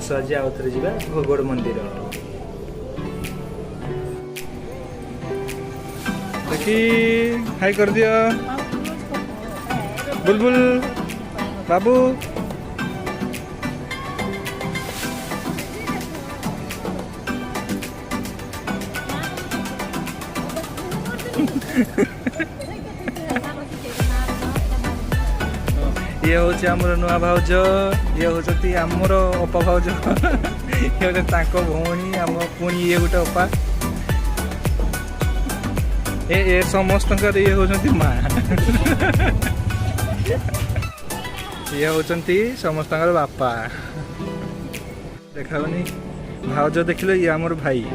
आस आज आउ थे जा घोगड़ मंदिर। देखी हाय कर दिया बुलबुल बाबू। ये हूँ आमर नुआ भाउज, ये हूँ आमर अपा भाउज, ये हूँ भौणी आम पुणी ये गोटे अपा ए समस्त ये हूँ माँ ये हूँ समस्त बापा। देखाऊनी भाउज देख लो ये आमर भाई।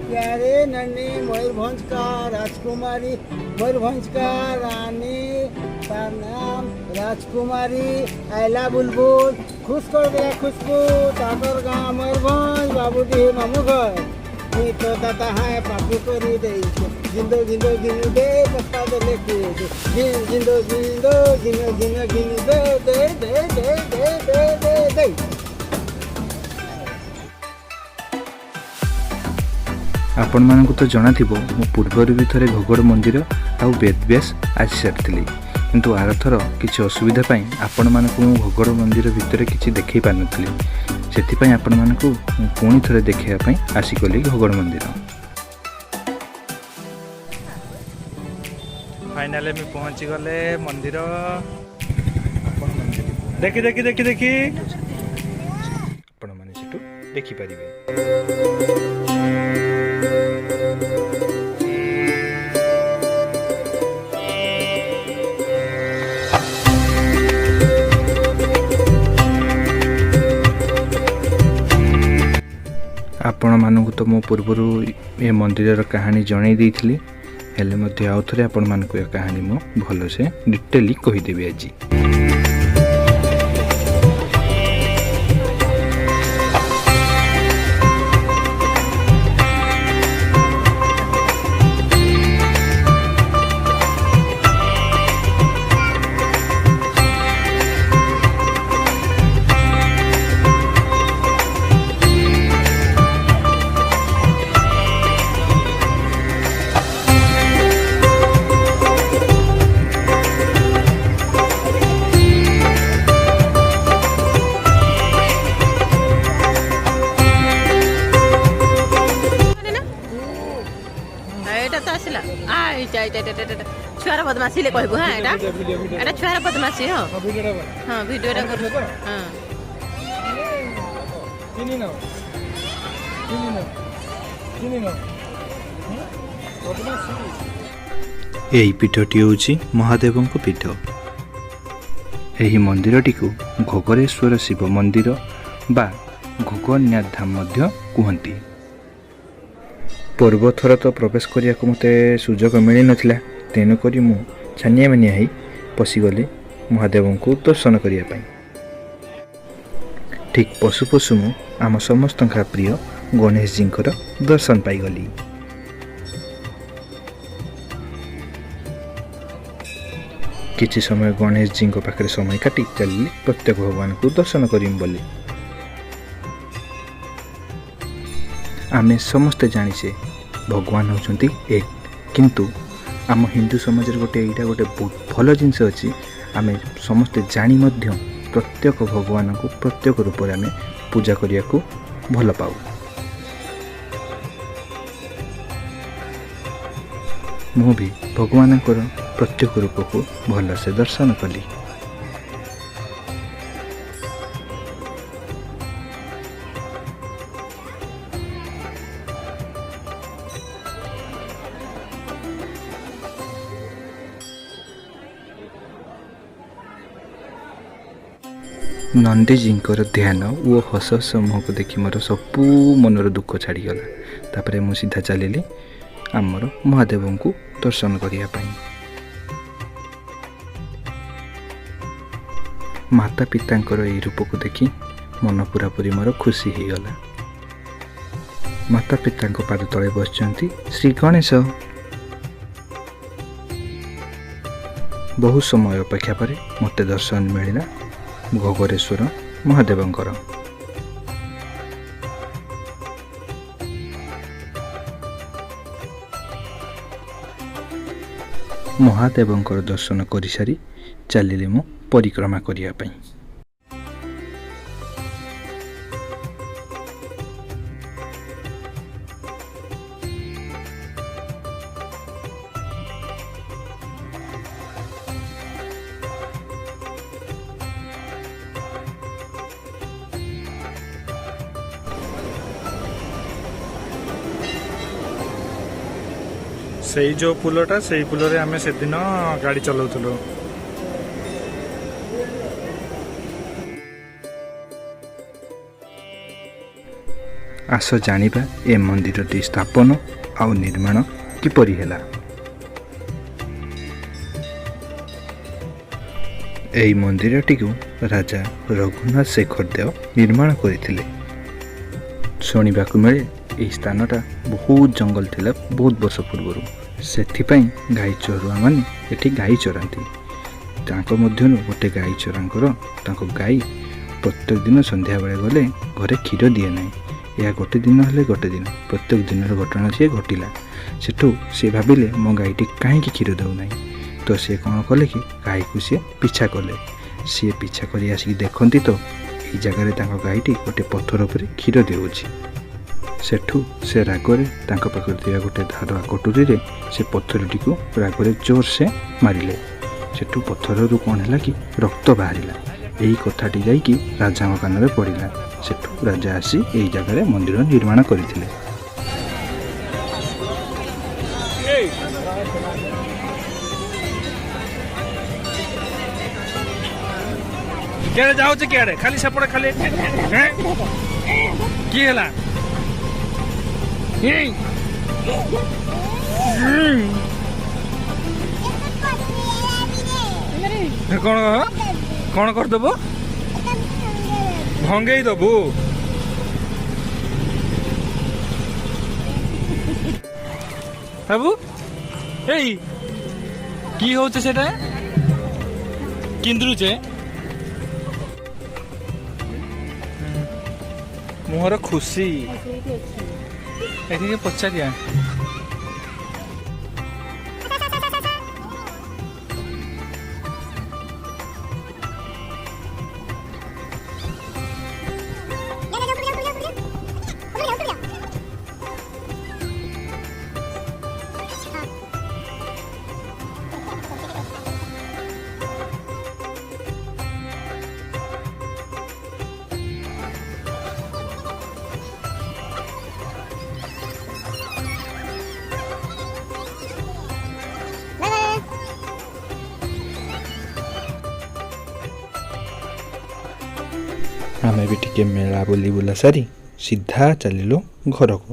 प्यारे नन्ही मयूरभंज का राजकुमारी, मयूरभंज का रानी का नाम राजकुमारी आयला बुलबुल। खुश कर दिया खुशबू ताकर गाँव मयूरभंज बाबूजी मामू घर तो दाता है पापू करी दे जिंदो जिंदो गिन दे पप्पा दे लेके जिंदो जिंदो गिनो गिनो गिन दे दे दे दे दे दे दे दे। आपण मानक तो जना थी मो पूर्वर भी थे घोगड़ मंदिर आउ बेदव्यास आसी सारी किंतु आर थर किसी असुविधा आपण मानक मु घोगड़ मंदिर भितर किसी देखई पार नी से आपण मानक पुणी थे देखापी आसिकली घोगड़ मंदिर। फाइनाली मैं पहुंची गले मंदिर। देखी देखी देखी देखी आपण माने सेटू देखि परिबे। आपण मानक तो मो पूर्वर ये मंदिर कहानी जन देती हेले मध्य आउ थे आपण मानक ये कहानी मो भल से डिटेली कहीदेवी आज। छुआर बदमाशी ले कहबो। हां एटा छुआर बदमाशी। हां हां वीडियोटा कर। हां किनी न यही पीठटी हूँ महादेव पीठ। यही मंदिरटी को घोगरेश्वर शिव मंदिर बा घोगन्याथ धाम कहती। पूर्व थर तो प्रवेश करने को मत सुजोग मिल नाला तेणुक मु छानिया मानिया ही पशिगली महादेव को दर्शन करने। ठीक पशु पशु मु आम समस्त प्रिय गणेश जी दर्शन पाईगली। किछि समय गणेश जी पाखे समय काटी चलिए प्रत्येक भगवान को दर्शन करी बोली। आमे समस्ते जानिछे भगवान होचंती एक, किंतु आम हिंदू समाज गोटे यहाँ गोटे बहुत भल जिनस अच्छी आमे समस्ते जानी मध्य प्रत्येक भगवान को प्रत्येक रूप में आमे पूजा करिया को भल पाऊ। मु भी भगवान प्रत्येक रूप को भल से दर्शन कली। नंदीजी ध्यान वो हस हस मुह को देखी मोर सबू मनर दुख छाड़ीगला। तापर मु सीधा चलिली आमर महादेव को दर्शन करने। माता पिता यही रूप को देखी मन पूरापूरी मोर खुशी हो गला। माता पिता पाद तले बसचंती श्री गणेश। बहुत समय अपेक्षा पर मते दर्शन मिलला। ଘୋଗରେଶ୍ୱର ମହାଦେବଙ୍କର। ମହାଦେବଙ୍କର ଦର୍ଶନ କରିସାରି ଚାଲିଲି ମୁଁ ପରିକ୍ରମା କରିବା ପାଇଁ। ସେଇ ଯେଉଁ ପୁଲଟା ସେଇ ପୁଲରେ ଆମେ ସେଦିନ ଗାଡ଼ି ଚଲାଉଥିଲୁ। ଆସ ଜାଣିବା ଏ ମନ୍ଦିରଟି ସ୍ଥାପନ ଆଉ ନିର୍ମାଣ କିପରି ହେଲା। ଏହି ମନ୍ଦିରଟିକୁ ରାଜା ରଘୁନାଥ ଶେଖର ଦେଓ ନିର୍ମାଣ କରିଥିଲେ। ଶୁଣିବାକୁ ମିଳେ ଏହି ସ୍ଥାନଟା ବହୁତ ଜଙ୍ଗଲ ଥିଲା ବହୁତ ବର୍ଷ ପୂର୍ବରୁ, ସେଥିପାଇଁ ଗାଈ ଚରୁଆମାନେ ଏଠି ଗାଈ ଚରାନ୍ତି। ତାଙ୍କ ମଧ୍ୟରୁ ଗୋଟେ ଗାଈ ଚରାଙ୍କର ତାଙ୍କ ଗାଈ ପ୍ରତ୍ୟେକ ଦିନ ସନ୍ଧ୍ୟାବେଳେ ଗଲେ ଘରେ କ୍ଷୀର ଦିଏ ନାହିଁ। ଏହା ଗୋଟେ ଦିନ ହେଲେ ଗୋଟେ ଦିନ ପ୍ରତ୍ୟେକ ଦିନର ଘଟଣା ସିଏ ଘଟିଲା। ସେଠୁ ସେ ଭାବିଲେ ମୋ ଗାଈଟି କାହିଁକି କ୍ଷୀର ଦେଉନାହିଁ, ତ ସିଏ କ'ଣ କଲେ କି ଗାଈକୁ ସିଏ ପିଛା କଲେ। ସିଏ ପିଛା କରି ଆସିକି ଦେଖନ୍ତି ତ ଏଇ ଜାଗାରେ ତାଙ୍କ ଗାଈଟି ଗୋଟେ ପଥର ଉପରେ କ୍ଷୀର ଦେଉଛି। ସେଠୁ ସେ ରାଗରେ ତାଙ୍କ ପାଖରେ ଥିବା ଗୋଟେ ଧାରୁଆ କଟୁରୀରେ ସେ ପଥରଟିକୁ ରାଗରେ ଜୋରସେ ମାରିଲେ। ସେଠୁ ପଥରରୁ କ'ଣ ହେଲା କି ରକ୍ତ ବାହାରିଲା। ଏହି କଥାଟି ଯାଇକି ରାଜାଙ୍କ କାନରେ ପଡ଼ିଲା। ସେଠୁ ରାଜା ଆସି ଏହି ଜାଗାରେ ମନ୍ଦିର ନିର୍ମାଣ କରିଥିଲେ। କିଆଡ଼େ ଯାଉଛି କିଆଡ଼େ ଖାଲି ସେପଟେ ଖାଲି କିଏ ହେଲା? କ'ଣ କ'ଣ କରିଦେବୁ? ଭଙ୍ଗେଇ ଦେବୁ? ବାବୁ ଏଇ কি হচ্ছে সেটা কিন্দ্রুছে ମୁହଁର ଖୁସି ଏଠିକି ପଚାରିଆ। ଆମେ ବି ଟିକେ ମେଳା ବୁଲି ବୁଲା ସାରି ସିଧା ଚାଲିଲୁ ଘରକୁ।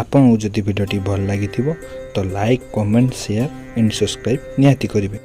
ଆପଣଙ୍କୁ ଯଦି ଭିଡ଼ିଓଟି ଭଲ ଲାଗିଥିବ ତ like, comment, share and subscribe ନିହାତି କରିବେ।